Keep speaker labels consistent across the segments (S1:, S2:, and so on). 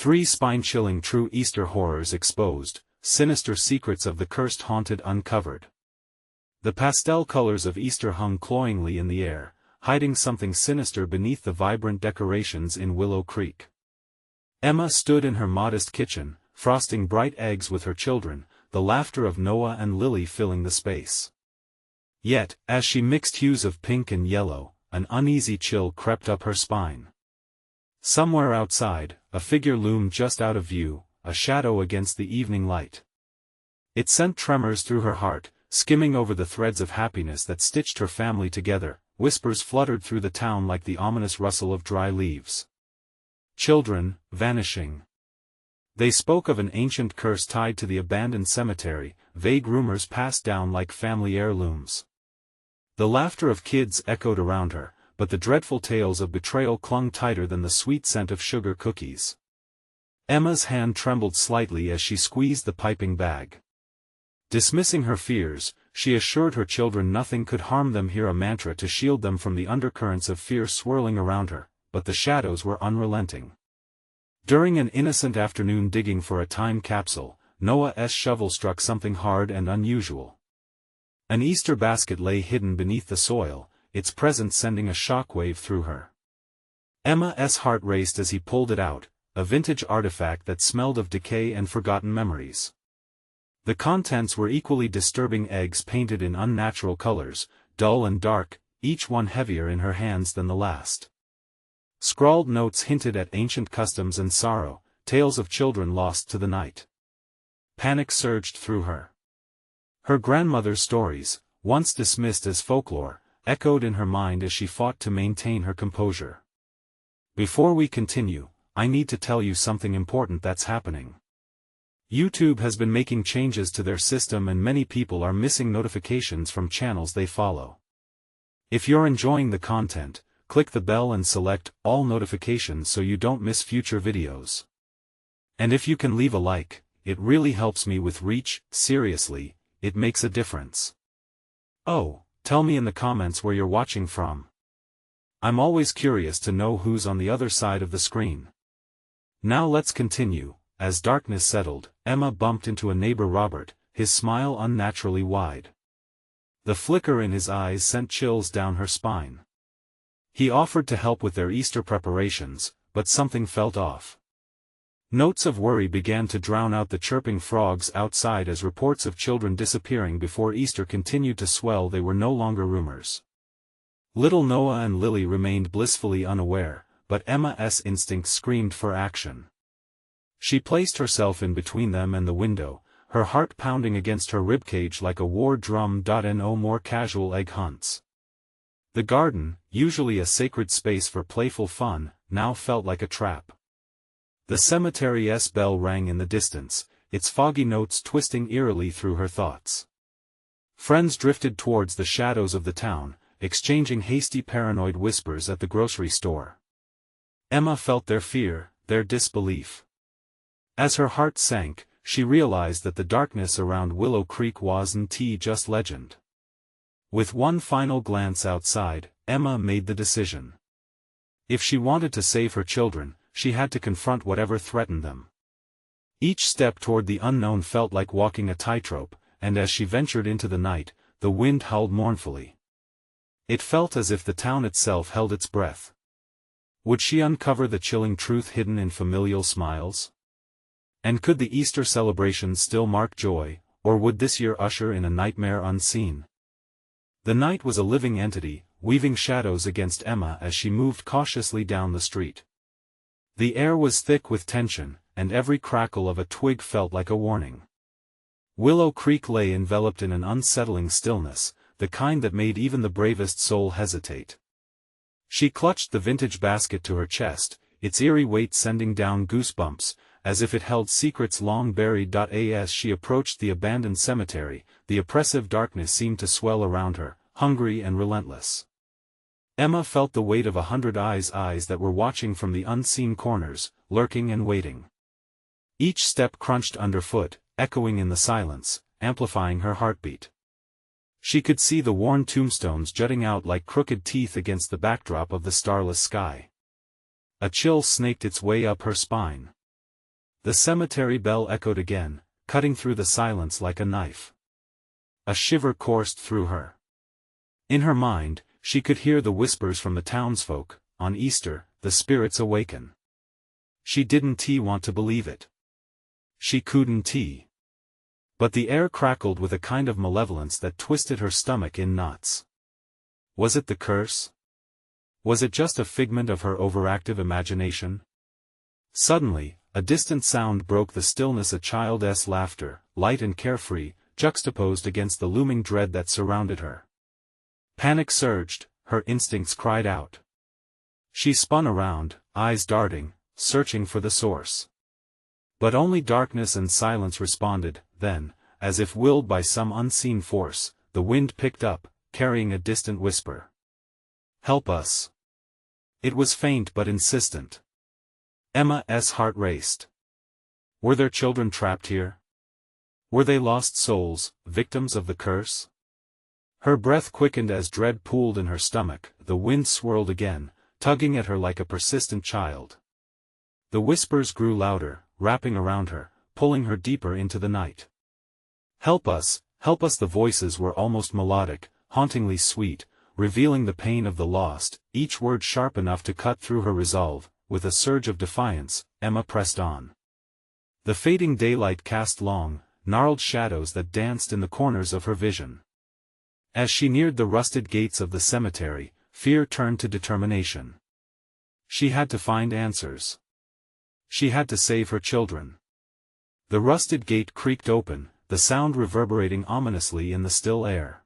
S1: 3 spine-chilling true Easter horrors exposed, sinister secrets of the cursed haunted uncovered. The pastel colors of Easter hung cloyingly in the air, hiding something sinister beneath the vibrant decorations in Willow Creek. Emma stood in her modest kitchen, frosting bright eggs with her children, the laughter of Noah and Lily filling the space. Yet, as she mixed hues of pink and yellow, an uneasy chill crept up her spine. Somewhere outside, a figure loomed just out of view, a shadow against the evening light. It sent tremors through her heart, skimming over the threads of happiness that stitched her family together. Whispers fluttered through the town like the ominous rustle of dry leaves. Children, vanishing. They spoke of an ancient curse tied to the abandoned cemetery, vague rumors passed down like family heirlooms. The laughter of kids echoed around her, but the dreadful tales of betrayal clung tighter than the sweet scent of sugar cookies. Emma's hand trembled slightly as she squeezed the piping bag. Dismissing her fears, she assured her children nothing could harm them, a mantra to shield them from the undercurrents of fear swirling around her, but the shadows were unrelenting. During an innocent afternoon digging for a time capsule, Noah's shovel struck something hard and unusual. An Easter basket lay hidden beneath the soil, its presence sending a shockwave through her. Emma's heart raced as he pulled it out, a vintage artifact that smelled of decay and forgotten memories. The contents were equally disturbing: eggs painted in unnatural colors, dull and dark, each one heavier in her hands than the last. Scrawled notes hinted at ancient customs and sorrow, tales of children lost to the night. Panic surged through her. Her grandmother's stories, once dismissed as folklore, echoed in her mind as she fought to maintain her composure. Before we continue, I need to tell you something important that's happening. YouTube has been making changes to their system and many people are missing notifications from channels they follow. If you're enjoying the content, click the bell and select all notifications so you don't miss future videos. And if you can leave a like, it really helps me with reach. Seriously, it makes a difference. Oh, tell me in the comments where you're watching from. I'm always curious to know who's on the other side of the screen. Now let's continue. As darkness settled, Emma bumped into a neighbor, Robert, his smile unnaturally wide. The flicker in his eyes sent chills down her spine. He offered to help with their Easter preparations, but something felt off. Notes of worry began to drown out the chirping frogs outside as reports of children disappearing before Easter continued to swell. They were no longer rumors. Little Noah and Lily remained blissfully unaware, but Emma's instincts screamed for action. She placed herself in between them and the window, her heart pounding against her ribcage like a war drum. No more casual egg hunts. The garden, usually a sacred space for playful fun, now felt like a trap. The cemetery's bell rang in the distance, its foggy notes twisting eerily through her thoughts. Friends drifted towards the shadows of the town, exchanging hasty paranoid whispers at the grocery store. Emma felt their fear, their disbelief. As her heart sank, she realized that the darkness around Willow Creek wasn't just legend. With one final glance outside, Emma made the decision. If she wanted to save her children, she had to confront whatever threatened them. Each step toward the unknown felt like walking a tightrope, and as she ventured into the night, the wind howled mournfully. It felt as if the town itself held its breath. Would she uncover the chilling truth hidden in familial smiles? And could the Easter celebrations still mark joy, or would this year usher in a nightmare unseen? The night was a living entity, weaving shadows against Emma as she moved cautiously down the street. The air was thick with tension, and every crackle of a twig felt like a warning. Willow Creek lay enveloped in an unsettling stillness, the kind that made even the bravest soul hesitate. She clutched the vintage basket to her chest, its eerie weight sending down goosebumps, as if it held secrets long buried. As she approached the abandoned cemetery, the oppressive darkness seemed to swell around her, hungry and relentless. Emma felt the weight of 100 eyes that were watching from the unseen corners, lurking and waiting. Each step crunched underfoot, echoing in the silence, amplifying her heartbeat. She could see the worn tombstones jutting out like crooked teeth against the backdrop of the starless sky. A chill snaked its way up her spine. The cemetery bell echoed again, cutting through the silence like a knife. A shiver coursed through her. In her mind, she could hear the whispers from the townsfolk, on Easter, the spirits awaken. She didn't want to believe it. She couldn't. But the air crackled with a kind of malevolence that twisted her stomach in knots. Was it the curse? Was it just a figment of her overactive imagination? Suddenly, a distant sound broke the stillness, a child's laughter, light and carefree, juxtaposed against the looming dread that surrounded her. Panic surged, her instincts cried out. She spun around, eyes darting, searching for the source. But only darkness and silence responded. Then, as if willed by some unseen force, the wind picked up, carrying a distant whisper. "Help us." It was faint but insistent. Emma's heart raced. Were their children trapped here? Were they lost souls, victims of the curse? Her breath quickened as dread pooled in her stomach. The wind swirled again, tugging at her like a persistent child. The whispers grew louder, wrapping around her, pulling her deeper into the night. "Help us, help us!" The voices were almost melodic, hauntingly sweet, revealing the pain of the lost, each word sharp enough to cut through her resolve. With a surge of defiance, Emma pressed on. The fading daylight cast long, gnarled shadows that danced in the corners of her vision. As she neared the rusted gates of the cemetery, fear turned to determination. She had to find answers. She had to save her children. The rusted gate creaked open, the sound reverberating ominously in the still air.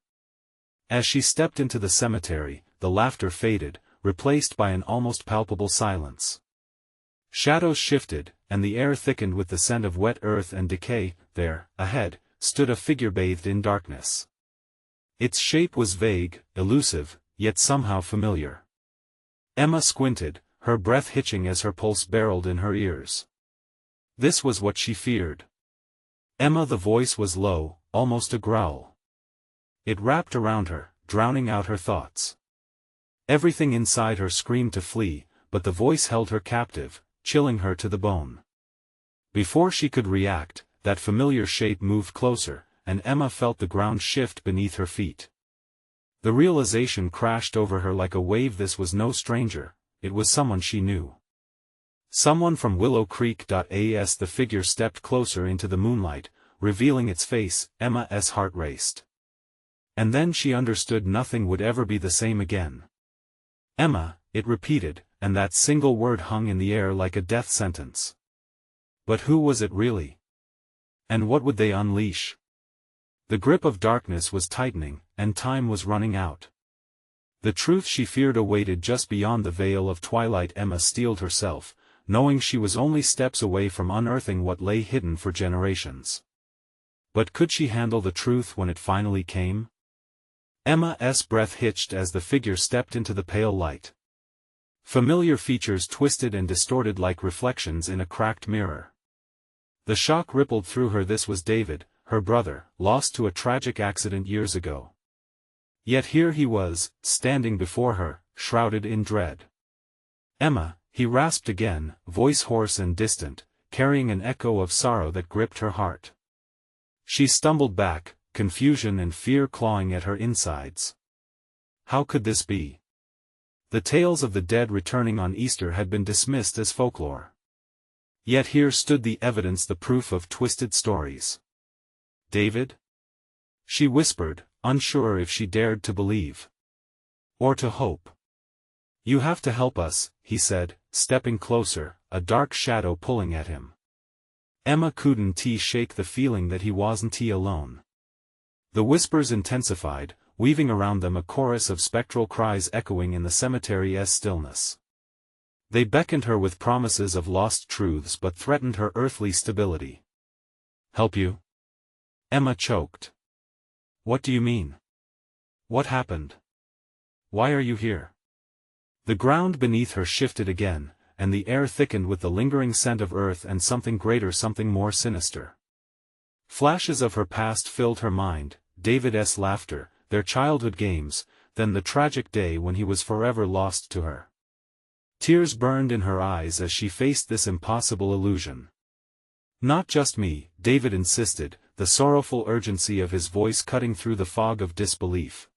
S1: As she stepped into the cemetery, the laughter faded, replaced by an almost palpable silence. Shadows shifted, and the air thickened with the scent of wet earth and decay. There, ahead, stood a figure bathed in darkness. Its shape was vague, elusive, yet somehow familiar. Emma squinted, her breath hitching as her pulse barreled in her ears. This was what she feared. Emma, the voice was low, almost a growl. It wrapped around her, drowning out her thoughts. Everything inside her screamed to flee, but the voice held her captive, chilling her to the bone. Before she could react, that familiar shape moved closer, and Emma felt the ground shift beneath her feet. The realization crashed over her like a wave. This was no stranger, it was someone she knew. Someone from Willow Creek. As the figure stepped closer into the moonlight, revealing its face, Emma's heart raced. And then she understood nothing would ever be the same again. "Emma," it repeated, and that single word hung in the air like a death sentence. But who was it really? And what would they unleash? The grip of darkness was tightening, and time was running out. The truth she feared awaited just beyond the veil of twilight. Emma steeled herself, knowing she was only steps away from unearthing what lay hidden for generations. But could she handle the truth when it finally came? Emma's breath hitched as the figure stepped into the pale light. Familiar features twisted and distorted like reflections in a cracked mirror. The shock rippled through her. This was David, her brother, lost to a tragic accident years ago. Yet here he was, standing before her, shrouded in dread. "Emma," he rasped again, voice hoarse and distant, carrying an echo of sorrow that gripped her heart. She stumbled back, confusion and fear clawing at her insides. How could this be? The tales of the dead returning on Easter had been dismissed as folklore. Yet here stood the evidence, the proof of twisted stories. David? She whispered, unsure if she dared to believe. Or to hope. "You have to help us," he said, stepping closer, a dark shadow pulling at him. Emma couldn't shake the feeling that he wasn't alone. The whispers intensified, weaving around them a chorus of spectral cries echoing in the cemetery's stillness. They beckoned her with promises of lost truths but threatened her earthly stability. "Help you?" Emma choked. "What do you mean? What happened? Why are you here?" The ground beneath her shifted again, and the air thickened with the lingering scent of earth and something greater, something more sinister. Flashes of her past filled her mind, David's laughter, their childhood games, then the tragic day when he was forever lost to her. Tears burned in her eyes as she faced this impossible illusion. Not just me, David insisted, the sorrowful urgency of his voice cutting through the fog of disbelief.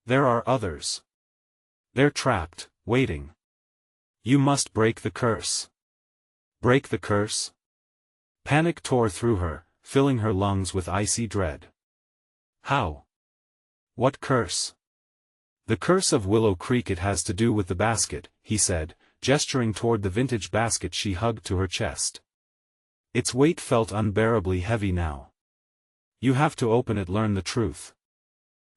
S1: There are others. They're trapped, waiting. You must break the curse. Break the curse? Panic tore through her, filling her lungs with icy dread. How? What curse? The curse of Willow Creek. It has to do with the basket, he said, gesturing toward the vintage basket she hugged to her chest. Its weight felt unbearably heavy now. You have to open it. Learn the truth.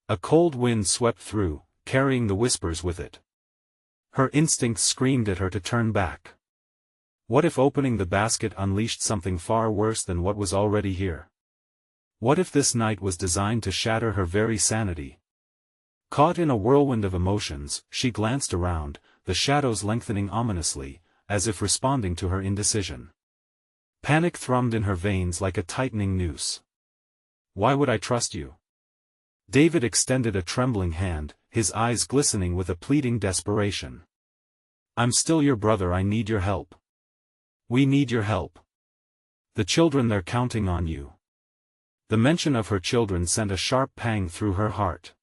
S1: A cold wind swept through, carrying the whispers with it. Her instincts screamed at her to turn back. What if opening the basket unleashed something far worse than what was already here? What if this night was designed to shatter her very sanity? Caught in a whirlwind of emotions, she glanced around, the shadows lengthening ominously, as if responding to her indecision. Panic thrummed in her veins like a tightening noose. Why would I trust you? David extended a trembling hand, his eyes glistening with a pleading desperation. I'm still your brother. I need your help. We need your help. The children, they're counting on you. The mention of her children sent a sharp pang through her heart.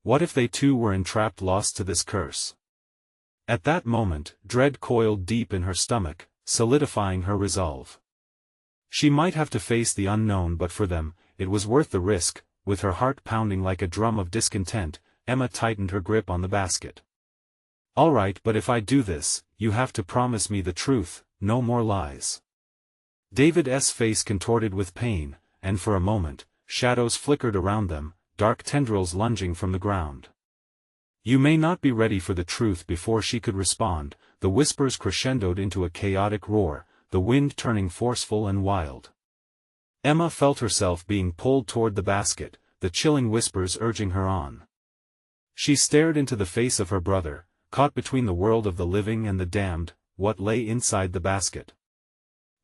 S1: What if they too were entrapped, lost to this curse? At that moment, dread coiled deep in her stomach, solidifying her resolve. She might have to face the unknown, but for them, it was worth the risk. With her heart pounding like a drum of discontent, Emma tightened her grip on the basket. All right, but if I do this, you have to promise me the truth, no more lies. David's face contorted with pain, and for a moment, shadows flickered around them, dark tendrils lunging from the ground. You may not be ready for the truth. Before she could respond, the whispers crescendoed into a chaotic roar, the wind turning forceful and wild. Emma felt herself being pulled toward the basket, the chilling whispers urging her on. She stared into the face of her brother, caught between the world of the living and the damned. What lay inside the basket?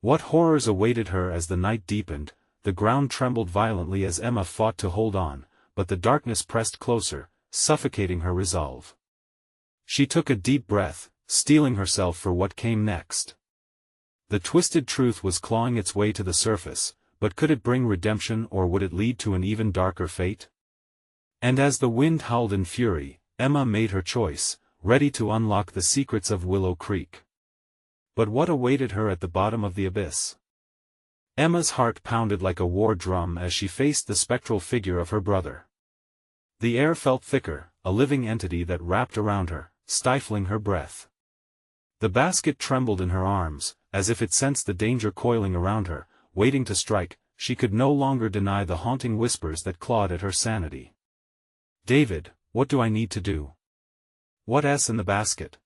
S1: What horrors awaited her? As the night deepened, the ground trembled violently as Emma fought to hold on, but the darkness pressed closer, suffocating her resolve. She took a deep breath, steeling herself for what came next. The twisted truth was clawing its way to the surface, but could it bring redemption, or would it lead to an even darker fate? And as the wind howled in fury, Emma made her choice, ready to unlock the secrets of Willow Creek. But what awaited her at the bottom of the abyss? Emma's heart pounded like a war drum as she faced the spectral figure of her brother. The air felt thicker, a living entity that wrapped around her, stifling her breath. The basket trembled in her arms, as if it sensed the danger coiling around her, waiting to strike. She could no longer deny the haunting whispers that clawed at her sanity. David, what do I need to do? What's in the basket?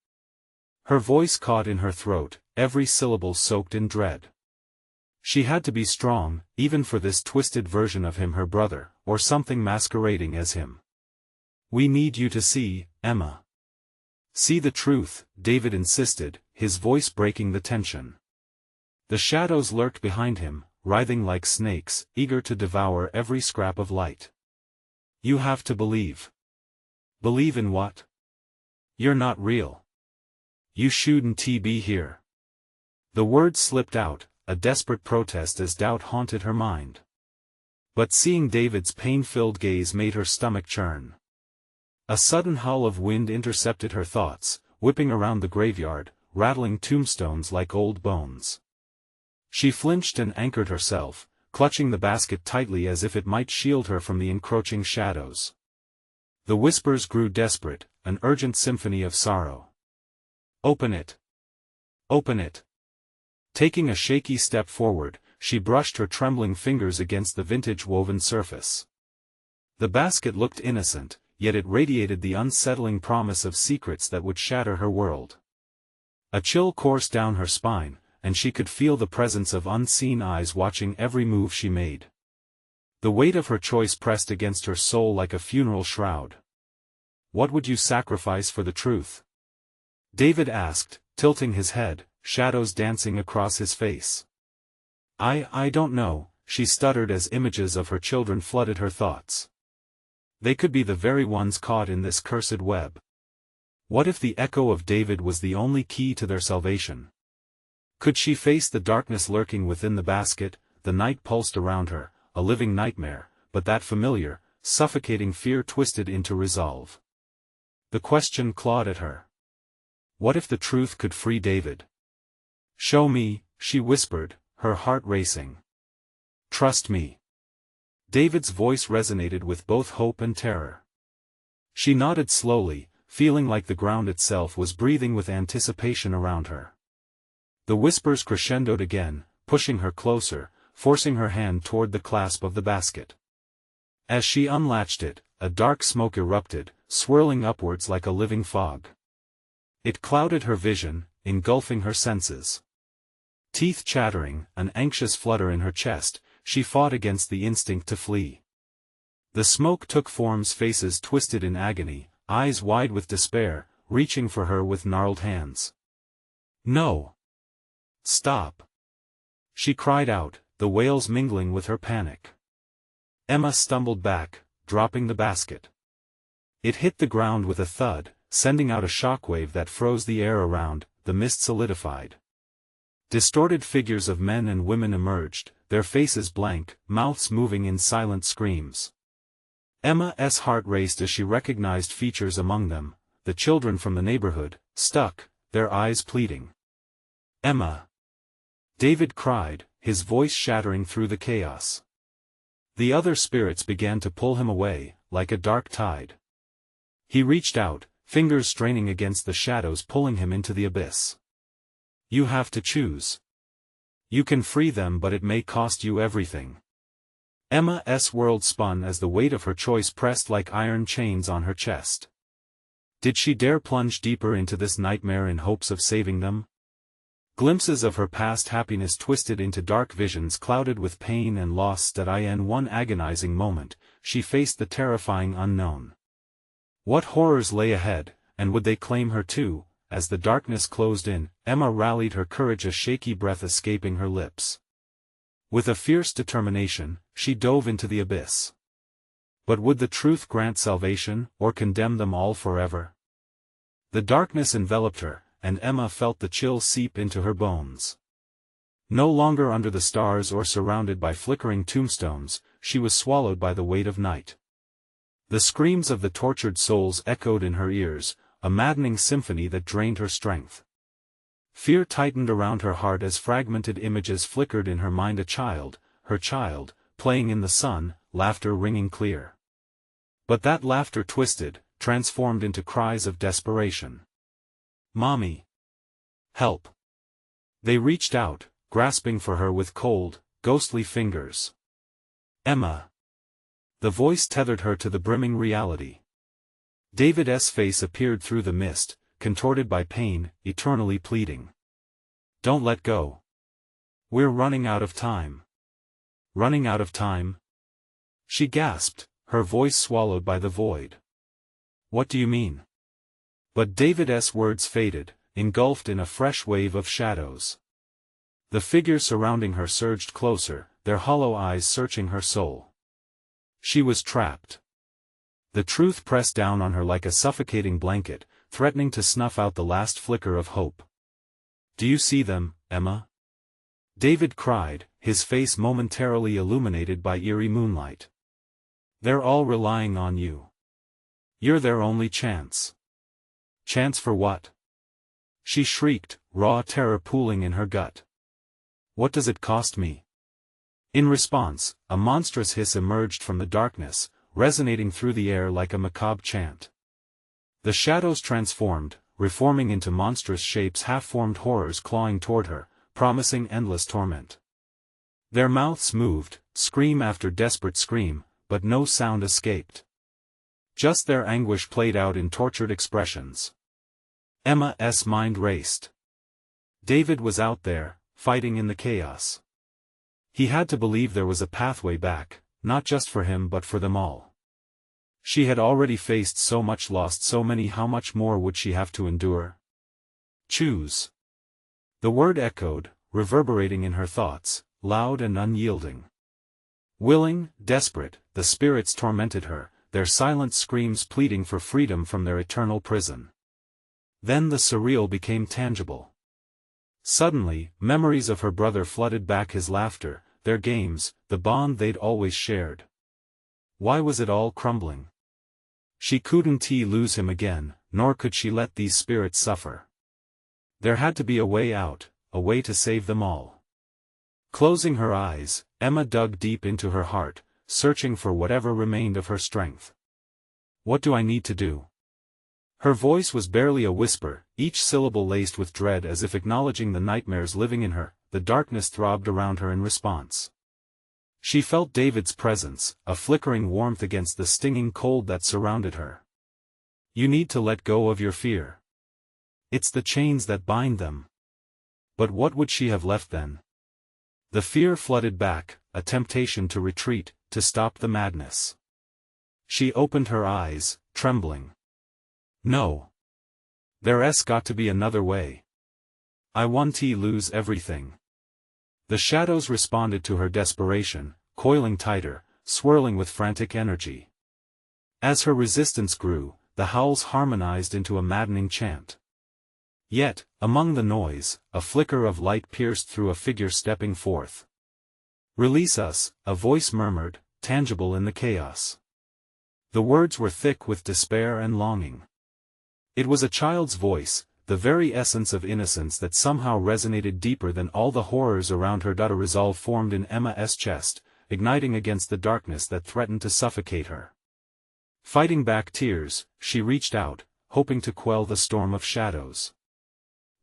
S1: Her voice caught in her throat, every syllable soaked in dread. She had to be strong, even for this twisted version of him, her brother, or something masquerading as him. We need you to see, Emma. See the truth, David insisted, his voice breaking the tension. The shadows lurked behind him, writhing like snakes, eager to devour every scrap of light. You have to believe. Believe in what? You're not real. You shouldn't be here. The words slipped out, a desperate protest as doubt haunted her mind. But seeing David's pain-filled gaze made her stomach churn. A sudden howl of wind intercepted her thoughts, whipping around the graveyard, rattling tombstones like old bones. She flinched and anchored herself, clutching the basket tightly as if it might shield her from the encroaching shadows. The whispers grew desperate, an urgent symphony of sorrow. Open it. Open it. Taking a shaky step forward, she brushed her trembling fingers against the vintage woven surface. The basket looked innocent, yet it radiated the unsettling promise of secrets that would shatter her world. A chill coursed down her spine, and she could feel the presence of unseen eyes watching every move she made. The weight of her choice pressed against her soul like a funeral shroud. What would you sacrifice for the truth? David asked, tilting his head, shadows dancing across his face. I don't know, she stuttered as images of her children flooded her thoughts. They could be the very ones caught in this cursed web. What if the echo of David was the only key to their salvation? Could she face the darkness lurking within the basket? The night pulsed around her, a living nightmare, but that familiar, suffocating fear twisted into resolve. The question clawed at her. What if the truth could free David? Show me, she whispered, her heart racing. Trust me. David's voice resonated with both hope and terror. She nodded slowly, feeling like the ground itself was breathing with anticipation around her. The whispers crescendoed again, pushing her closer, forcing her hand toward the clasp of the basket. As she unlatched it, a dark smoke erupted, swirling upwards like a living fog. It clouded her vision, engulfing her senses. Teeth chattering, an anxious flutter in her chest, she fought against the instinct to flee. The smoke took forms, faces twisted in agony, eyes wide with despair, reaching for her with gnarled hands. No! Stop! She cried out, the wails mingling with her panic. Emma stumbled back, dropping the basket. It hit the ground with a thud, sending out a shockwave that froze the air around. The mist solidified. Distorted figures of men and women emerged, their faces blank, mouths moving in silent screams. Emma's heart raced as she recognized features among them, the children from the neighborhood, stuck, their eyes pleading. Emma! David cried, his voice shattering through the chaos. The other spirits began to pull him away, like a dark tide. He reached out, fingers straining against the shadows, pulling him into the abyss. You have to choose. You can free them, but it may cost you everything. Emma's world spun as the weight of her choice pressed like iron chains on her chest. Did she dare plunge deeper into this nightmare in hopes of saving them? Glimpses of her past happiness twisted into dark visions clouded with pain and loss. That in one agonizing moment, she faced the terrifying unknown. What horrors lay ahead, and would they claim her too? As the darkness closed in, Emma rallied her courage, a shaky breath escaping her lips. With a fierce determination, she dove into the abyss. But would the truth grant salvation, or condemn them all forever? The darkness enveloped her, and Emma felt the chill seep into her bones. No longer under the stars or surrounded by flickering tombstones, she was swallowed by the weight of night. The screams of the tortured souls echoed in her ears, a maddening symphony that drained her strength. Fear tightened around her heart as fragmented images flickered in her mind. Her child, playing in the sun, laughter ringing clear. But that laughter twisted, transformed into cries of desperation. Mommy! Help! They reached out, grasping for her with cold, ghostly fingers. Emma! The voice tethered her to the brimming reality. David's face appeared through the mist, contorted by pain, eternally pleading. Don't let go. We're running out of time. Running out of time? She gasped, her voice swallowed by the void. What do you mean? But David's words faded, engulfed in a fresh wave of shadows. The figures surrounding her surged closer, their hollow eyes searching her soul. She was trapped. The truth pressed down on her like a suffocating blanket, threatening to snuff out the last flicker of hope. Do you see them, Emma? David cried, his face momentarily illuminated by eerie moonlight. They're all relying on you. You're their only chance. Chance for what? She shrieked, raw terror pooling in her gut. What does it cost me? In response, a monstrous hiss emerged from the darkness, resonating through the air like a macabre chant. The shadows transformed, reforming into monstrous shapes, half-formed horrors clawing toward her, promising endless torment. Their mouths moved, scream after desperate scream, but no sound escaped. Just their anguish played out in tortured expressions. Emma's mind raced. David was out there, fighting in the chaos. He had to believe there was a pathway back, not just for him but for them all. She had already faced so much, lost so many. How much more would she have to endure? Choose. The word echoed, reverberating in her thoughts, loud and unyielding. Willing, desperate, the spirits tormented her, their silent screams pleading for freedom from their eternal prison. Then the surreal became tangible. Suddenly, memories of her brother flooded back, his laughter, their games, the bond they'd always shared. Why was it all crumbling? She couldn't lose him again, nor could she let these spirits suffer. There had to be a way out, a way to save them all. Closing her eyes, Emma dug deep into her heart, searching for whatever remained of her strength. What do I need to do? Her voice was barely a whisper, each syllable laced with dread as if acknowledging the nightmares living in her. The darkness throbbed around her in response. She felt David's presence, a flickering warmth against the stinging cold that surrounded her. You need to let go of your fear. It's the chains that bind them. But what would she have left then? The fear flooded back, a temptation to retreat, to stop the madness. She opened her eyes, trembling. No. There's got to be another way. I won't lose everything. The shadows responded to her desperation, coiling tighter, swirling with frantic energy. As her resistance grew, the howls harmonized into a maddening chant. Yet, among the noise, a flicker of light pierced through a figure stepping forth. Release us, a voice murmured, tangible in the chaos. The words were thick with despair and longing. It was a child's voice, the very essence of innocence that somehow resonated deeper than all the horrors around her. A resolve formed in Emma's chest, igniting against the darkness that threatened to suffocate her. Fighting back tears, she reached out, hoping to quell the storm of shadows.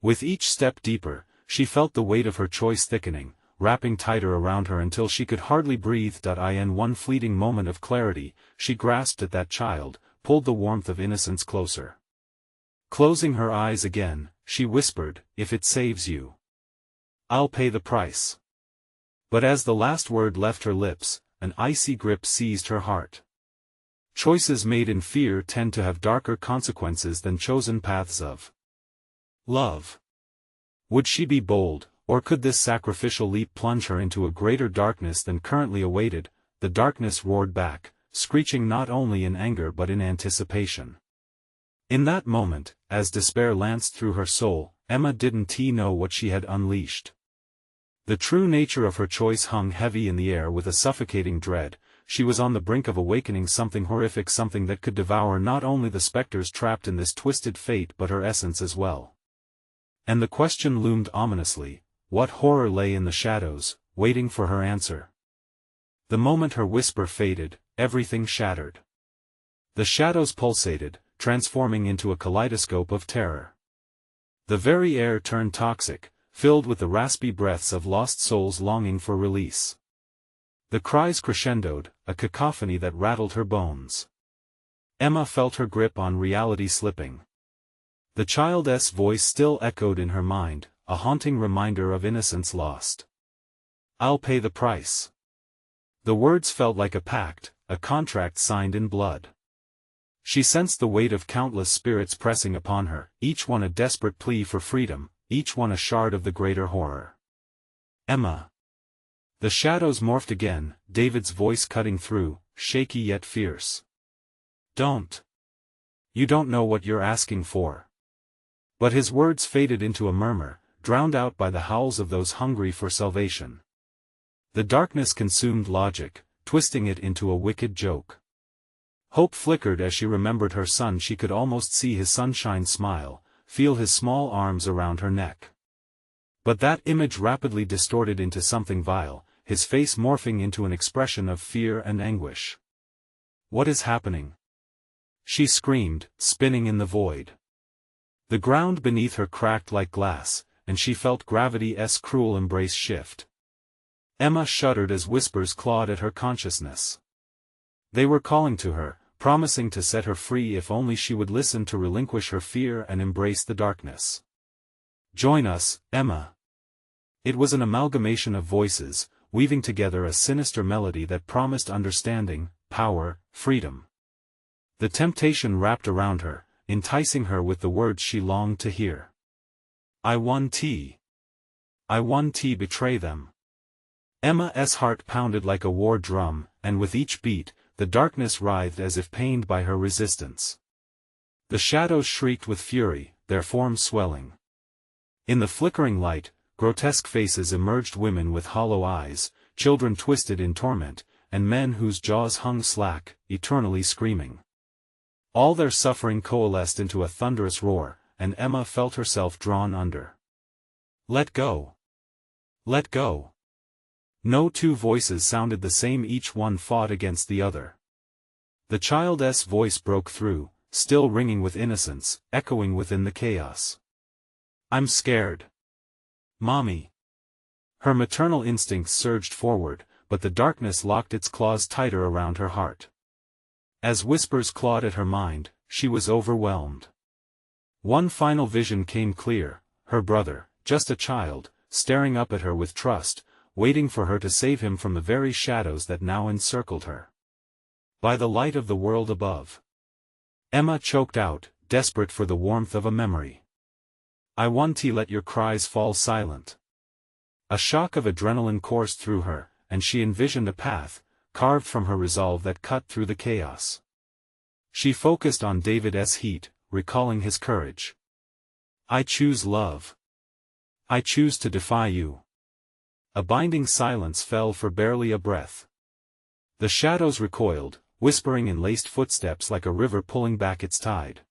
S1: With each step deeper, she felt the weight of her choice thickening, wrapping tighter around her until she could hardly breathe. In one fleeting moment of clarity, she grasped at that child, pulled the warmth of innocence closer. Closing her eyes again, she whispered, "If it saves you, I'll pay the price." But as the last word left her lips, an icy grip seized her heart. Choices made in fear tend to have darker consequences than chosen paths of love. Would she be bold, or could this sacrificial leap plunge her into a greater darkness than currently awaited? The darkness roared back, screeching not only in anger but in anticipation. In that moment, as despair lanced through her soul, Emma didn't know what she had unleashed. The true nature of her choice hung heavy in the air with a suffocating dread. She was on the brink of awakening something horrific, something that could devour not only the specters trapped in this twisted fate but her essence as well. And the question loomed ominously: what horror lay in the shadows, waiting for her answer? The moment her whisper faded, everything shattered. The shadows pulsated, transforming into a kaleidoscope of terror. The very air turned toxic, filled with the raspy breaths of lost souls longing for release. The cries crescendoed, a cacophony that rattled her bones. Emma felt her grip on reality slipping. The child's voice still echoed in her mind, a haunting reminder of innocence lost. "I'll pay the price." The words felt like a pact, a contract signed in blood. She sensed the weight of countless spirits pressing upon her, each one a desperate plea for freedom, each one a shard of the greater horror. "Emma." The shadows morphed again, David's voice cutting through, shaky yet fierce. "Don't. You don't know what you're asking for." But his words faded into a murmur, drowned out by the howls of those hungry for salvation. The darkness consumed logic, twisting it into a wicked joke. Hope flickered as she remembered her son. She could almost see his sunshine smile, feel his small arms around her neck. But that image rapidly distorted into something vile, his face morphing into an expression of fear and anguish. "What is happening?" she screamed, spinning in the void. The ground beneath her cracked like glass, and she felt gravity's cruel embrace shift. Emma shuddered as whispers clawed at her consciousness. They were calling to her, promising to set her free if only she would listen, to relinquish her fear and embrace the darkness. "Join us, Emma." It was an amalgamation of voices, weaving together a sinister melody that promised understanding, power, freedom. The temptation wrapped around her, enticing her with the words she longed to hear. I won't betray them." Emma's heart pounded like a war drum, and with each beat, the darkness writhed as if pained by her resistance. The shadows shrieked with fury, their forms swelling. In the flickering light, grotesque faces emerged, women with hollow eyes, children twisted in torment, and men whose jaws hung slack, eternally screaming. All their suffering coalesced into a thunderous roar, and Emma felt herself drawn under. "Let go! Let go!" No two voices sounded the same, each one fought against the other. The child's voice broke through, still ringing with innocence, echoing within the chaos. "I'm scared. Mommy." Her maternal instincts surged forward, but the darkness locked its claws tighter around her heart. As whispers clawed at her mind, she was overwhelmed. One final vision came clear: her brother, just a child, staring up at her with trust, waiting for her to save him from the very shadows that now encircled her. By the light of the world above. Emma choked out, desperate for the warmth of a memory. "I want to let your cries fall silent." A shock of adrenaline coursed through her, and she envisioned a path, carved from her resolve, that cut through the chaos. She focused on David's heat, recalling his courage. "I choose love. I choose to defy you." A binding silence fell for barely a breath. The shadows recoiled, whispering in laced footsteps like a river pulling back its tide.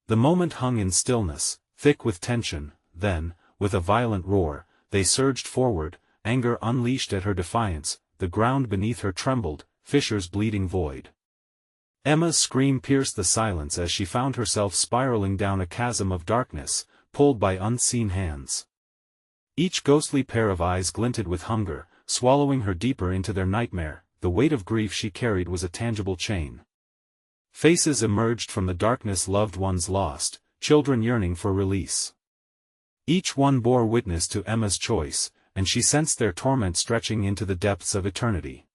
S1: The moment hung in stillness, thick with tension. Then, with a violent roar, they surged forward, anger unleashed at her defiance. The ground beneath her trembled, fissures bleeding void. Emma's scream pierced the silence as she found herself spiraling down a chasm of darkness, pulled by unseen hands. Each ghostly pair of eyes glinted with hunger, swallowing her deeper into their nightmare. The weight of grief she carried was a tangible chain. Faces emerged from the darkness, loved ones lost, children yearning for release. Each one bore witness to Emma's choice, and she sensed their torment stretching into the depths of eternity.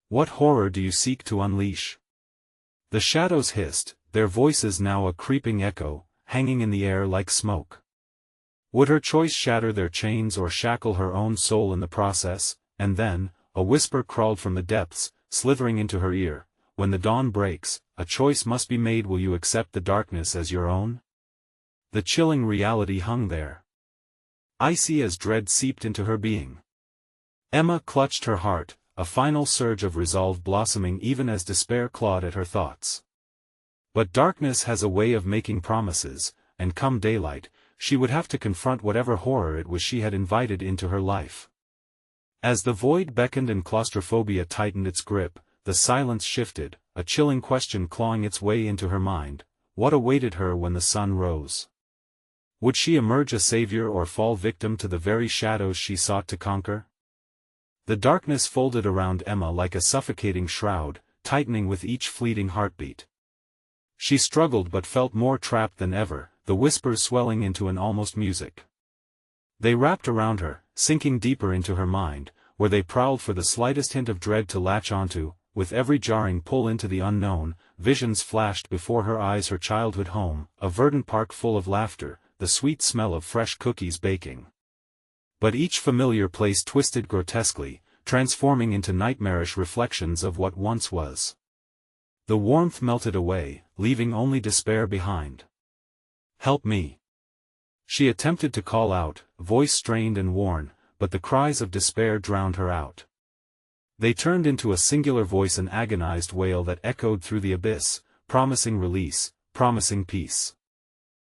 S1: "What horror do you seek to unleash?" The shadows hissed, their voices now a creeping echo, hanging in the air like smoke. Would her choice shatter their chains or shackle her own soul in the process? And then, a whisper crawled from the depths, slithering into her ear. "When the dawn breaks, a choice must be made. Will you accept the darkness as your own?" The chilling reality hung there, icy as dread seeped into her being. Emma clutched her heart, a final surge of resolve blossoming even as despair clawed at her thoughts. But darkness has a way of making promises, and come daylight, she would have to confront whatever horror it was she had invited into her life. As the void beckoned and claustrophobia tightened its grip, the silence shifted, a chilling question clawing its way into her mind: what awaited her when the sun rose? Would she emerge a savior or fall victim to the very shadows she sought to conquer? The darkness folded around Emma like a suffocating shroud, tightening with each fleeting heartbeat. She struggled but felt more trapped than ever, the whispers swelling into an almost music. They wrapped around her, sinking deeper into her mind, where they prowled for the slightest hint of dread to latch onto. With every jarring pull into the unknown, visions flashed before her eyes: her childhood home, a verdant park full of laughter, the sweet smell of fresh cookies baking. But each familiar place twisted grotesquely, transforming into nightmarish reflections of what once was. The warmth melted away, leaving only despair behind. "Help me!" She attempted to call out, voice strained and worn, but the cries of despair drowned her out. They turned into a singular voice, an agonized wail that echoed through the abyss, promising release, promising peace.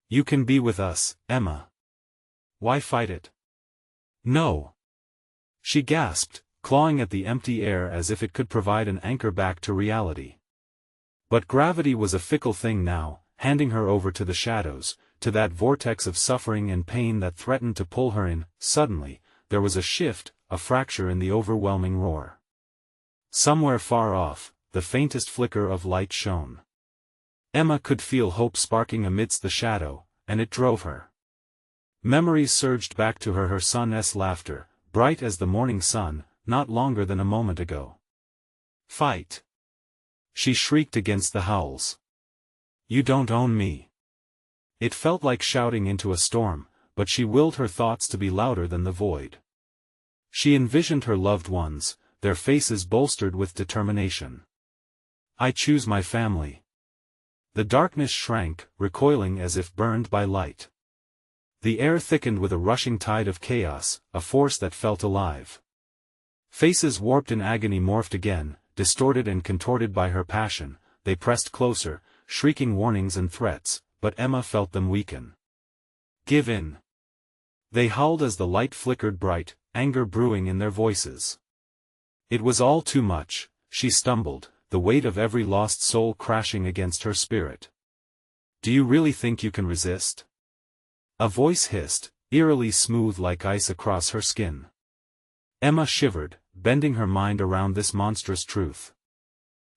S1: "You can be with us, Emma. Why fight it?" "No!" she gasped, clawing at the empty air as if it could provide an anchor back to reality. But gravity was a fickle thing now, handing her over to the shadows, to that vortex of suffering and pain that threatened to pull her in. Suddenly, there was a shift, a fracture in the overwhelming roar. Somewhere far off, the faintest flicker of light shone. Emma could feel hope sparking amidst the shadow, and it drove her. Memories surged back to her son's laughter, bright as the morning sun, not longer than a moment ago. "Fight!" she shrieked against the howls. "You don't own me." It felt like shouting into a storm, but she willed her thoughts to be louder than the void. She envisioned her loved ones, their faces bolstered with determination. "I choose my family." The darkness shrank, recoiling as if burned by light. The air thickened with a rushing tide of chaos, a force that felt alive. Faces warped in agony morphed again, distorted and contorted by her passion. They pressed closer, shrieking warnings and threats, but Emma felt them weaken. "Give in." They howled as the light flickered bright, anger brewing in their voices. It was all too much. She stumbled, the weight of every lost soul crashing against her spirit. "Do you really think you can resist?" A voice hissed, eerily smooth like ice across her skin. Emma shivered, bending her mind around this monstrous truth.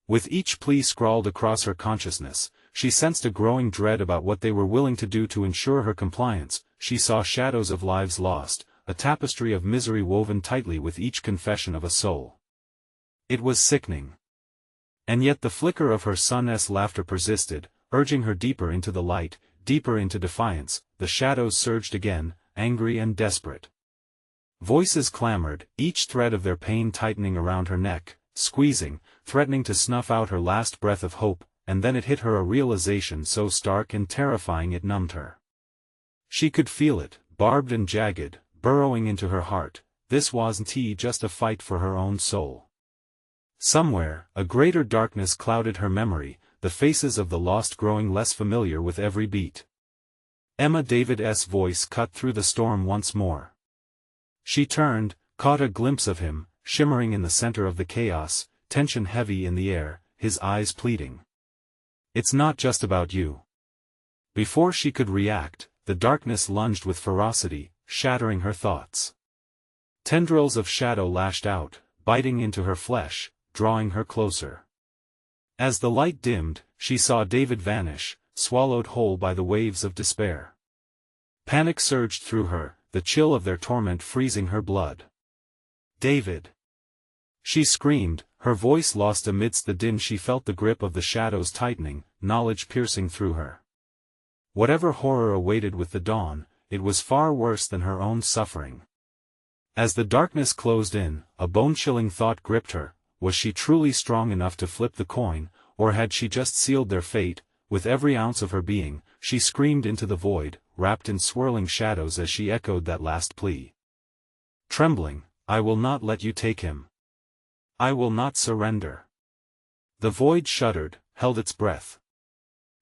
S1: With each plea scrawled across her consciousness, she sensed a growing dread about what they were willing to do to ensure her compliance. She saw shadows of lives lost, a tapestry of misery woven tightly with each confession of a soul. It was sickening. And yet the flicker of her son's laughter persisted, urging her deeper into the light, deeper into defiance. The shadows surged again, angry and desperate. Voices clamored, each thread of their pain tightening around her neck, squeezing, threatening to snuff out her last breath of hope, and then it hit her, a realization so stark and terrifying it numbed her. She could feel it, barbed and jagged, burrowing into her heart. This wasn't just a fight for her own soul. Somewhere, a greater darkness clouded her memory, the faces of the lost growing less familiar with every beat. Emma David's voice cut through the storm once more. She turned, caught a glimpse of him, shimmering in the center of the chaos, tension heavy in the air, his eyes pleading. "It's not just about you." Before she could react, the darkness lunged with ferocity, shattering her thoughts. Tendrils of shadow lashed out, biting into her flesh, drawing her closer. As the light dimmed, she saw David vanish, swallowed whole by the waves of despair. Panic surged through her, the chill of their torment freezing her blood. "David!" She screamed, her voice lost amidst the din. She felt the grip of the shadows tightening, knowledge piercing through her. Whatever horror awaited with the dawn, it was far worse than her own suffering. As the darkness closed in, a bone-chilling thought gripped her. Was she truly strong enough to flip the coin, or had she just sealed their fate? With every ounce of her being, she screamed into the void, wrapped in swirling shadows as she echoed that last plea. Trembling, "I will not let you take him. I will not surrender." The void shuddered, held its breath.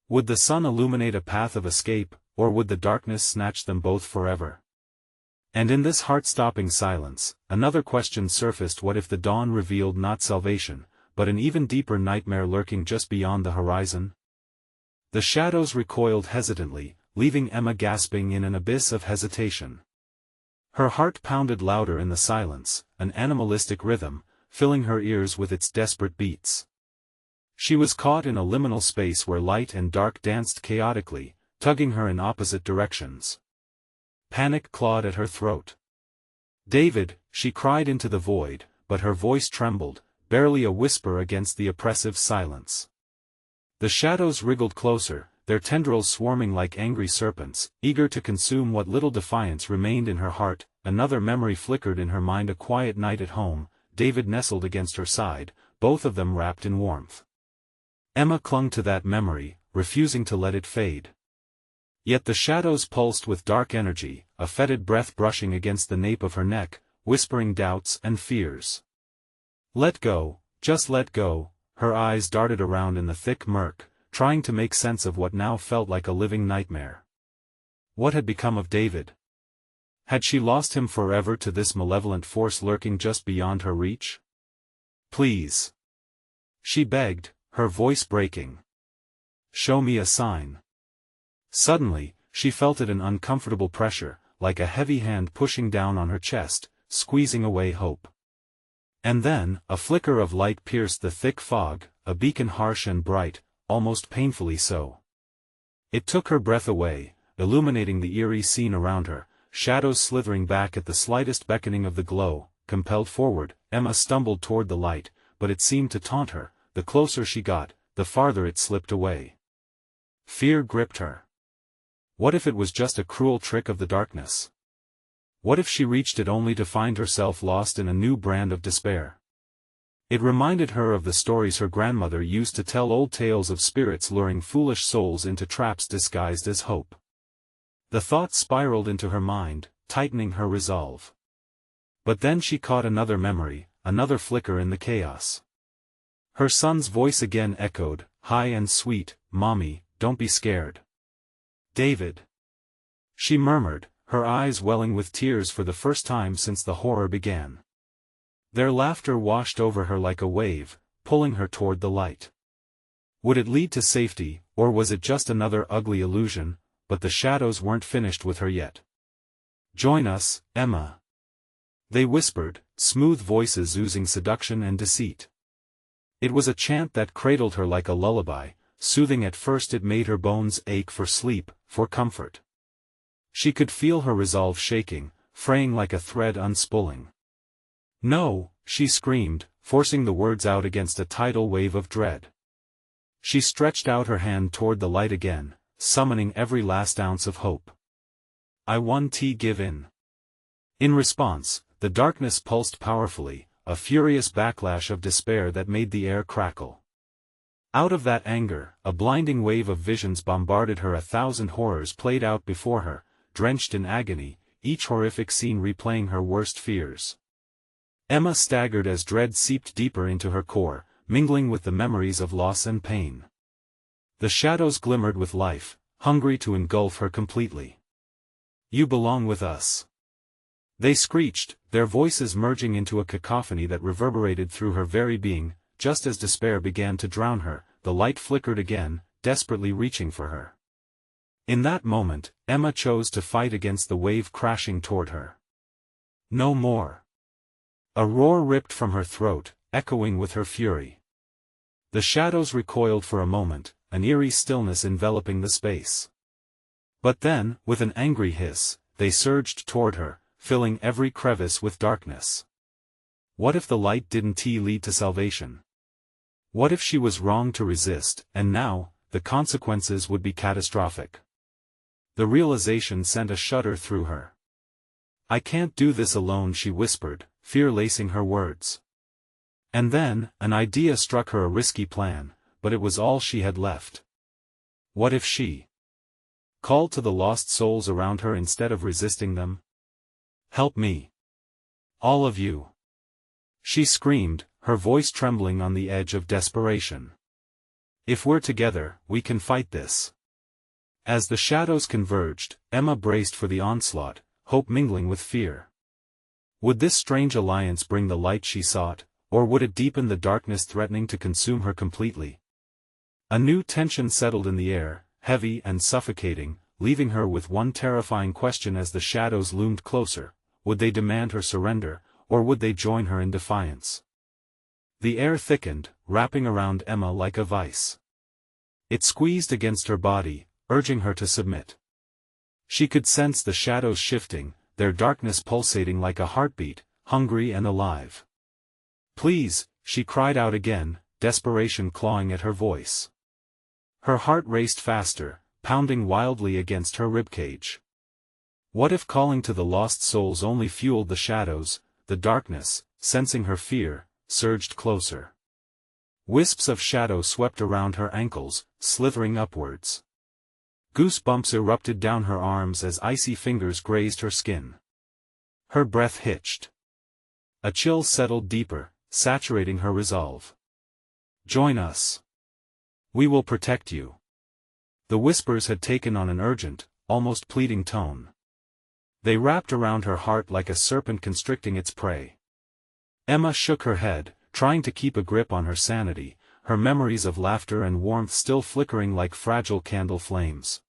S1: Would the sun illuminate a path of escape, or would the darkness snatch them both forever? And in this heart-stopping silence, another question surfaced: what if the dawn revealed not salvation, but an even deeper nightmare lurking just beyond the horizon? The shadows recoiled hesitantly, leaving Emma gasping in an abyss of hesitation. Her heart pounded louder in the silence, an animalistic rhythm, filling her ears with its desperate beats. She was caught in a liminal space where light and dark danced chaotically, tugging her in opposite directions. Panic clawed at her throat. "David," she cried into the void, but her voice trembled, barely a whisper against the oppressive silence. The shadows wriggled closer, their tendrils swarming like angry serpents, eager to consume what little defiance remained in her heart. Another memory flickered in her mind: a quiet night at home, David nestled against her side, both of them wrapped in warmth. Emma clung to that memory, refusing to let it fade. Yet the shadows pulsed with dark energy, a fetid breath brushing against the nape of her neck, whispering doubts and fears. "Let go, just let go." Her eyes darted around in the thick murk, trying to make sense of what now felt like a living nightmare. What had become of David? Had she lost him forever to this malevolent force lurking just beyond her reach? "Please," she begged, her voice breaking. "Show me a sign." Suddenly, she felt an uncomfortable pressure, like a heavy hand pushing down on her chest, squeezing away hope. And then, a flicker of light pierced the thick fog, a beacon harsh and bright, almost painfully so. It took her breath away, illuminating the eerie scene around her, shadows slithering back at the slightest beckoning of the glow. Compelled forward, Emma stumbled toward the light, but it seemed to taunt her. The closer she got, the farther it slipped away. Fear gripped her. What if it was just a cruel trick of the darkness? What if she reached it only to find herself lost in a new brand of despair? It reminded her of the stories her grandmother used to tell, old tales of spirits luring foolish souls into traps disguised as hope. The thought spiraled into her mind, tightening her resolve. But then she caught another memory, another flicker in the chaos. Her son's voice again echoed, high and sweet, "Mommy, don't be scared." "David," she murmured, her eyes welling with tears for the first time since the horror began. Their laughter washed over her like a wave, pulling her toward the light. Would it lead to safety, or was it just another ugly illusion? But the shadows weren't finished with her yet. "Join us, Emma," they whispered, smooth voices oozing seduction and deceit. It was a chant that cradled her like a lullaby, soothing. At first it made her bones ache for sleep, for comfort. She could feel her resolve shaking, fraying like a thread unspooling. "No," she screamed, forcing the words out against a tidal wave of dread. She stretched out her hand toward the light again, summoning every last ounce of hope. "I won't give in." In response, the darkness pulsed powerfully, a furious backlash of despair that made the air crackle. Out of that anger, a blinding wave of visions bombarded her. 1,000 horrors played out before her, drenched in agony, each horrific scene replaying her worst fears. Emma staggered as dread seeped deeper into her core, mingling with the memories of loss and pain. The shadows glimmered with life, hungry to engulf her completely. "You belong with us," they screeched, their voices merging into a cacophony that reverberated through her very being. Just as despair began to drown her, the light flickered again, desperately reaching for her. In that moment, Emma chose to fight against the wave crashing toward her. "No more." A roar ripped from her throat, echoing with her fury. The shadows recoiled for a moment, an eerie stillness enveloping the space. But then, with an angry hiss, they surged toward her, filling every crevice with darkness. What if the light didn't lead to salvation? What if she was wrong to resist, and now, the consequences would be catastrophic? The realization sent a shudder through her. "I can't do this alone," she whispered, fear lacing her words. And then, an idea struck her, a risky plan, but it was all she had left. What if she called to the lost souls around her instead of resisting them? "Help me. All of you," she screamed, her voice trembling on the edge of desperation. "If we're together, we can fight this." As the shadows converged, Emma braced for the onslaught, hope mingling with fear. Would this strange alliance bring the light she sought, or would it deepen the darkness threatening to consume her completely? A new tension settled in the air, heavy and suffocating, leaving her with one terrifying question as the shadows loomed closer: would they demand her surrender, or would they join her in defiance? The air thickened, wrapping around Emma like a vice. It squeezed against her body, urging her to submit. She could sense the shadows shifting, their darkness pulsating like a heartbeat, hungry and alive. "Please," she cried out again, desperation clawing at her voice. Her heart raced faster, pounding wildly against her ribcage. What if calling to the lost souls only fueled the shadows? The darkness, sensing her fear, surged closer. Wisps of shadow swept around her ankles, slithering upwards. Goosebumps erupted down her arms as icy fingers grazed her skin. Her breath hitched. A chill settled deeper, saturating her resolve. "Join us. We will protect you." The whispers had taken on an urgent, almost pleading tone. They wrapped around her heart like a serpent constricting its prey. Emma shook her head, trying to keep a grip on her sanity, her memories of laughter and warmth still flickering like fragile candle flames.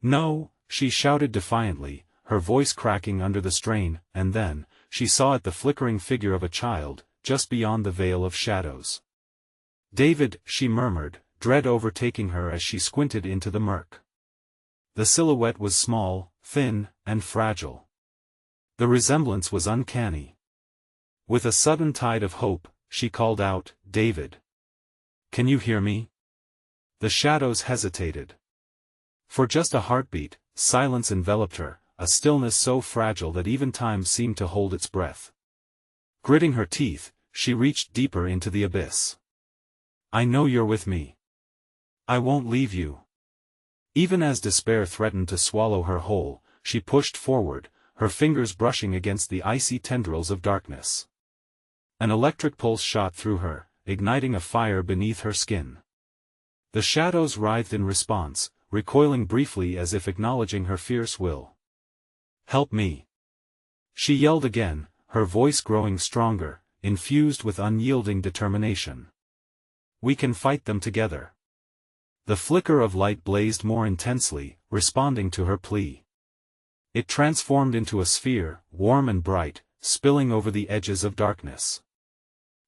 S1: "No," she shouted defiantly, her voice cracking under the strain, and then, she saw the flickering figure of a child, just beyond the veil of shadows. "David," she murmured, dread overtaking her as she squinted into the murk. The silhouette was small, thin, and fragile. The resemblance was uncanny. With a sudden tide of hope, she called out, "David. Can you hear me?" The shadows hesitated. For just a heartbeat, silence enveloped her, a stillness so fragile that even time seemed to hold its breath. Gritting her teeth, she reached deeper into the abyss. "I know you're with me. I won't leave you." Even as despair threatened to swallow her whole, she pushed forward, her fingers brushing against the icy tendrils of darkness. An electric pulse shot through her, igniting a fire beneath her skin. The shadows writhed in response, recoiling briefly as if acknowledging her fierce will. "Help me!" she yelled again, her voice growing stronger, infused with unyielding determination. "We can fight them together." The flicker of light blazed more intensely, responding to her plea. It transformed into a sphere, warm and bright, spilling over the edges of darkness.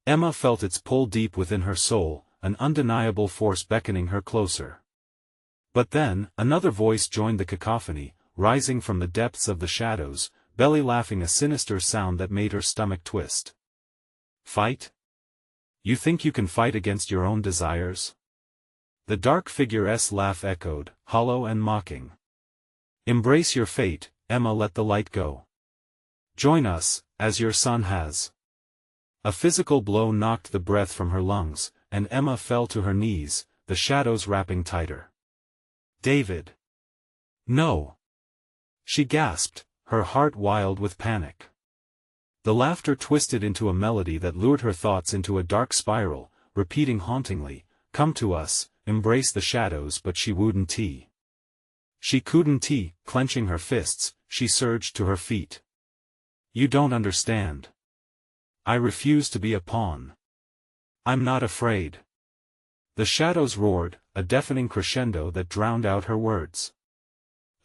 S1: Emma felt its pull deep within her soul, an undeniable force beckoning her closer. But then, another voice joined the cacophony, rising from the depths of the shadows, belly laughing a sinister sound that made her stomach twist. "Fight? You think you can fight against your own desires?" The dark figure's laugh echoed, hollow and mocking. "Embrace your fate, Emma, let the light go. Join us, as your son has." A physical blow knocked the breath from her lungs, and Emma fell to her knees, the shadows wrapping tighter. "David! No!" she gasped, her heart wild with panic. The laughter twisted into a melody that lured her thoughts into a dark spiral, repeating hauntingly, "Come to us, embrace the shadows," but she wouldn't. She couldn't. Clenching her fists, she surged to her feet. "You don't understand. I refuse to be a pawn. I'm not afraid." The shadows roared, a deafening crescendo that drowned out her words.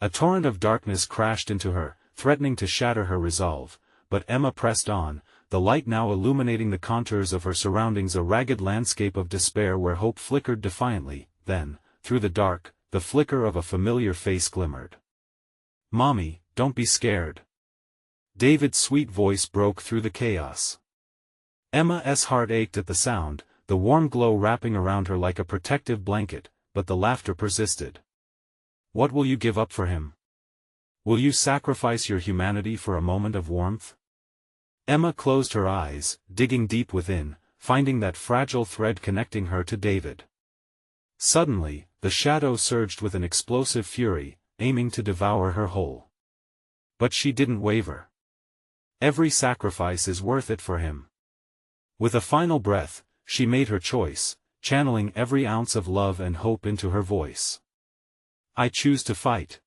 S1: A torrent of darkness crashed into her, threatening to shatter her resolve, but Emma pressed on, the light now illuminating the contours of her surroundings, a ragged landscape of despair where hope flickered defiantly. Then, through the dark, the flicker of a familiar face glimmered. "Mommy, don't be scared." David's sweet voice broke through the chaos. Emma's heart ached at the sound, the warm glow wrapping around her like a protective blanket, but the laughter persisted. "What will you give up for him? Will you sacrifice your humanity for a moment of warmth?" Emma closed her eyes, digging deep within, finding that fragile thread connecting her to David. Suddenly, the shadow surged with an explosive fury, aiming to devour her whole. But she didn't waver. Every sacrifice is worth it for him. With a final breath, she made her choice, channeling every ounce of love and hope into her voice. "I choose to fight."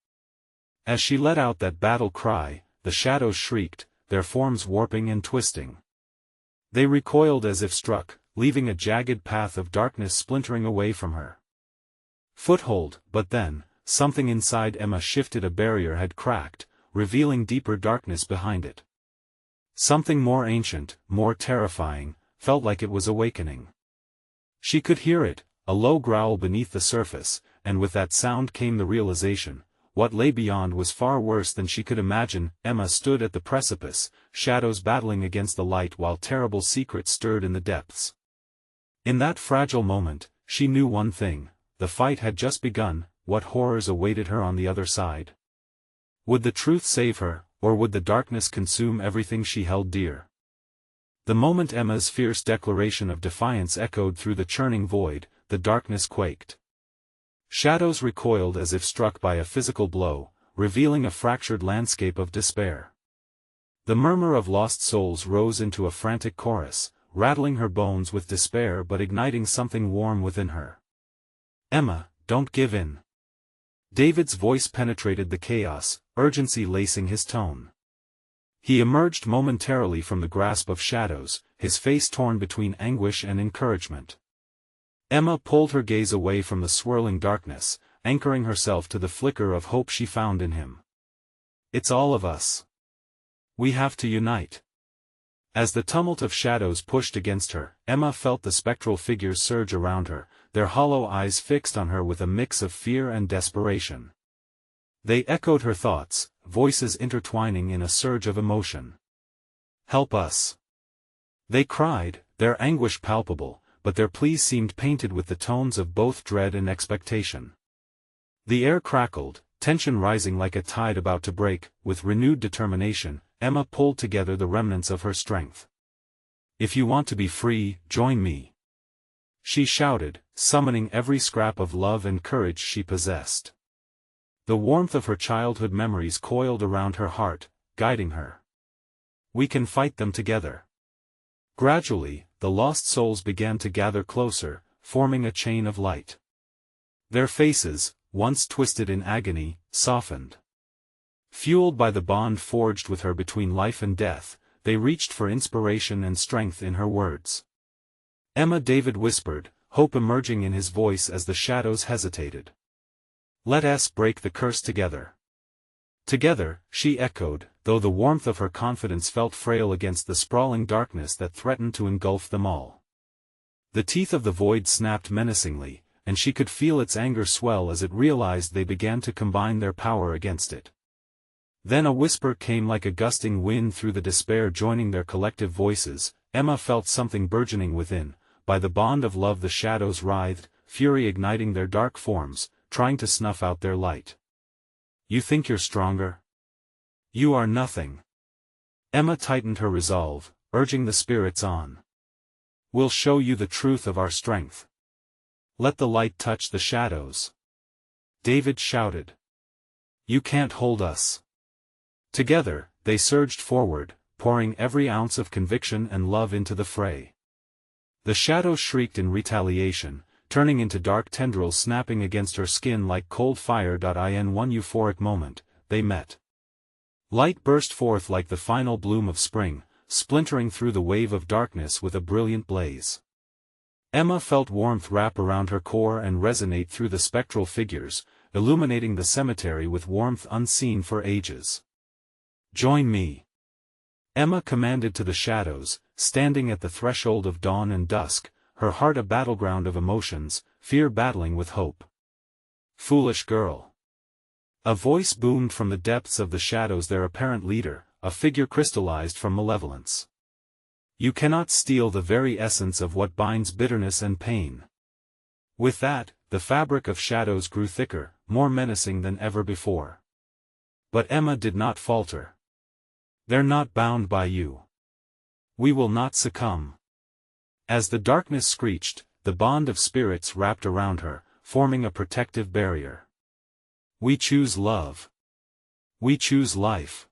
S1: As she let out that battle cry, the shadows shrieked, their forms warping and twisting. They recoiled as if struck, leaving a jagged path of darkness splintering away from her. Foothold, but then, something inside Emma shifted. A barrier had cracked, revealing deeper darkness behind it. Something more ancient, more terrifying, felt like it was awakening. She could hear it, a low growl beneath the surface, and with that sound came the realization, what lay beyond was far worse than she could imagine. Emma stood at the precipice, shadows battling against the light while terrible secrets stirred in the depths. In that fragile moment, she knew one thing, the fight had just begun. What horrors awaited her on the other side? Would the truth save her, or would the darkness consume everything she held dear? The moment Emma's fierce declaration of defiance echoed through the churning void, the darkness quaked. Shadows recoiled as if struck by a physical blow, revealing a fractured landscape of despair. The murmur of lost souls rose into a frantic chorus, rattling her bones with despair but igniting something warm within her. "Emma, don't give in." David's voice penetrated the chaos, urgency lacing his tone. He emerged momentarily from the grasp of shadows, his face torn between anguish and encouragement. Emma pulled her gaze away from the swirling darkness, anchoring herself to the flicker of hope she found in him. "It's all of us. We have to unite." As the tumult of shadows pushed against her, Emma felt the spectral figures surge around her, their hollow eyes fixed on her with a mix of fear and desperation. They echoed her thoughts, voices intertwining in a surge of emotion. "Help us!" they cried, their anguish palpable, but their pleas seemed painted with the tones of both dread and expectation. The air crackled, tension rising like a tide about to break. With renewed determination, Emma pulled together the remnants of her strength. "If you want to be free, join me," she shouted, summoning every scrap of love and courage she possessed. The warmth of her childhood memories coiled around her heart, guiding her. We can fight them together. Gradually, the lost souls began to gather closer, forming a chain of light. Their faces, once twisted in agony, softened. Fueled by the bond forged with her between life and death, they reached for inspiration and strength in her words. Emma, David whispered, hope emerging in his voice as the shadows hesitated. Let us break the curse together. Together, she echoed, though the warmth of her confidence felt frail against the sprawling darkness that threatened to engulf them all. The teeth of the void snapped menacingly, and she could feel its anger swell as it realized they began to combine their power against it. Then a whisper came like a gusting wind through the despair joining their collective voices. Emma felt something burgeoning within. By the bond of love the shadows writhed, fury igniting their dark forms, trying to snuff out their light. You think you're stronger? You are nothing. Emma tightened her resolve, urging the spirits on. We'll show you the truth of our strength. Let the light touch the shadows. David shouted. You can't hold us. Together, they surged forward, pouring every ounce of conviction and love into the fray. The shadows shrieked in retaliation, turning into dark tendrils snapping against her skin like cold fire. In one euphoric moment, they met. Light burst forth like the final bloom of spring, splintering through the wave of darkness with a brilliant blaze. Emma felt warmth wrap around her core and resonate through the spectral figures, illuminating the cemetery with warmth unseen for ages. Join me. Emma commanded to the shadows, standing at the threshold of dawn and dusk, her heart a battleground of emotions, fear battling with hope. Foolish girl. A voice boomed from the depths of the shadows, their apparent leader, a figure crystallized from malevolence. You cannot steal the very essence of what binds bitterness and pain. With that, the fabric of shadows grew thicker, more menacing than ever before. But Emma did not falter. They're not bound by you. We will not succumb. As the darkness screeched, the bond of spirits wrapped around her, forming a protective barrier. We choose love. We choose life.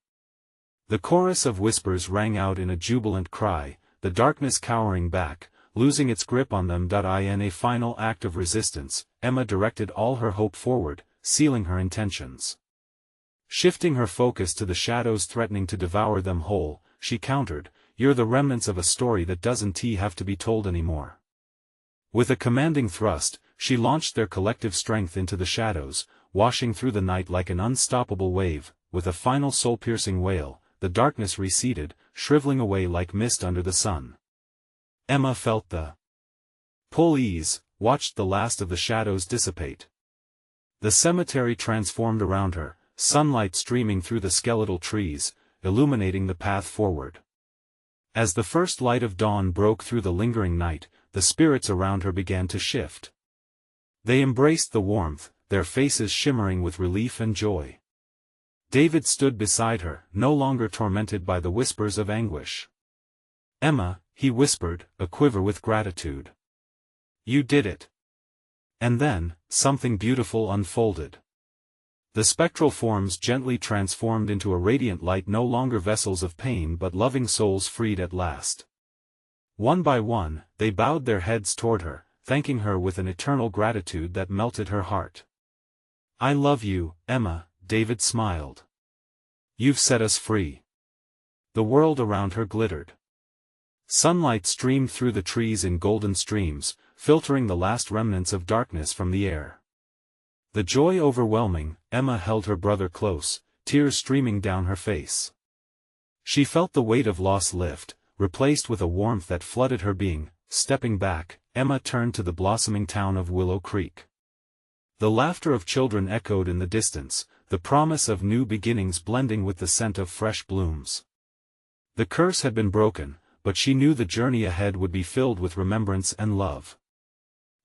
S1: The chorus of whispers rang out in a jubilant cry, the darkness cowering back, losing its grip on them. In a final act of resistance, Emma directed all her hope forward, sealing her intentions. Shifting her focus to the shadows threatening to devour them whole, she countered, You're the remnants of a story that doesn't have to be told anymore. With a commanding thrust, she launched their collective strength into the shadows, washing through the night like an unstoppable wave. With a final soul-piercing wail, the darkness receded, shriveling away like mist under the sun. Emma felt the pull ease, watched the last of the shadows dissipate. The cemetery transformed around her, sunlight streaming through the skeletal trees, illuminating the path forward. As the first light of dawn broke through the lingering night, the spirits around her began to shift. They embraced the warmth, their faces shimmering with relief and joy. David stood beside her, no longer tormented by the whispers of anguish. Emma, he whispered, aquiver with gratitude. You did it. And then, something beautiful unfolded. The spectral forms gently transformed into a radiant light, no longer vessels of pain but loving souls freed at last. One by one, they bowed their heads toward her, thanking her with an eternal gratitude that melted her heart. I love you, Emma, David smiled. You've set us free. The world around her glittered. Sunlight streamed through the trees in golden streams, filtering the last remnants of darkness from the air. The joy overwhelming, Emma held her brother close, tears streaming down her face. She felt the weight of loss lift, replaced with a warmth that flooded her being. Stepping back, Emma turned to the blossoming town of Willow Creek. The laughter of children echoed in the distance, the promise of new beginnings blending with the scent of fresh blooms. The curse had been broken, but she knew the journey ahead would be filled with remembrance and love.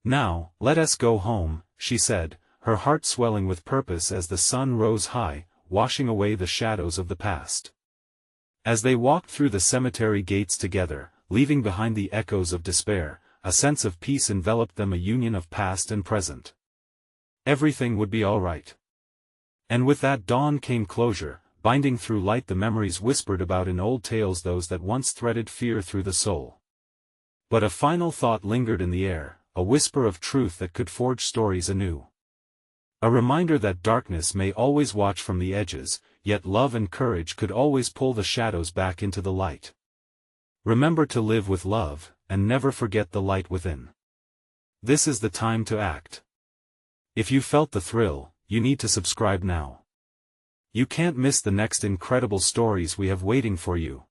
S1: Now, let us go home, she said, her heart swelling with purpose as the sun rose high, washing away the shadows of the past. As they walked through the cemetery gates together, leaving behind the echoes of despair, a sense of peace enveloped them, a union of past and present. Everything would be all right. And with that dawn came closure, binding through light the memories whispered about in old tales, those that once threaded fear through the soul. But a final thought lingered in the air, a whisper of truth that could forge stories anew. A reminder that darkness may always watch from the edges, yet love and courage could always pull the shadows back into the light. Remember to live with love, and never forget the light within. This is the time to act. If you felt the thrill, you need to subscribe now. You can't miss the next incredible stories we have waiting for you.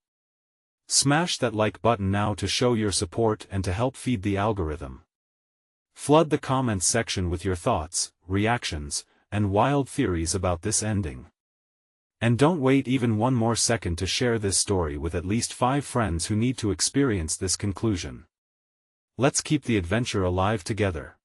S1: Smash that like button now to show your support and to help feed the algorithm. Flood the comments section with your thoughts, reactions, and wild theories about this ending. And don't wait even one more second to share this story with at least 5 friends who need to experience this conclusion. Let's keep the adventure alive together.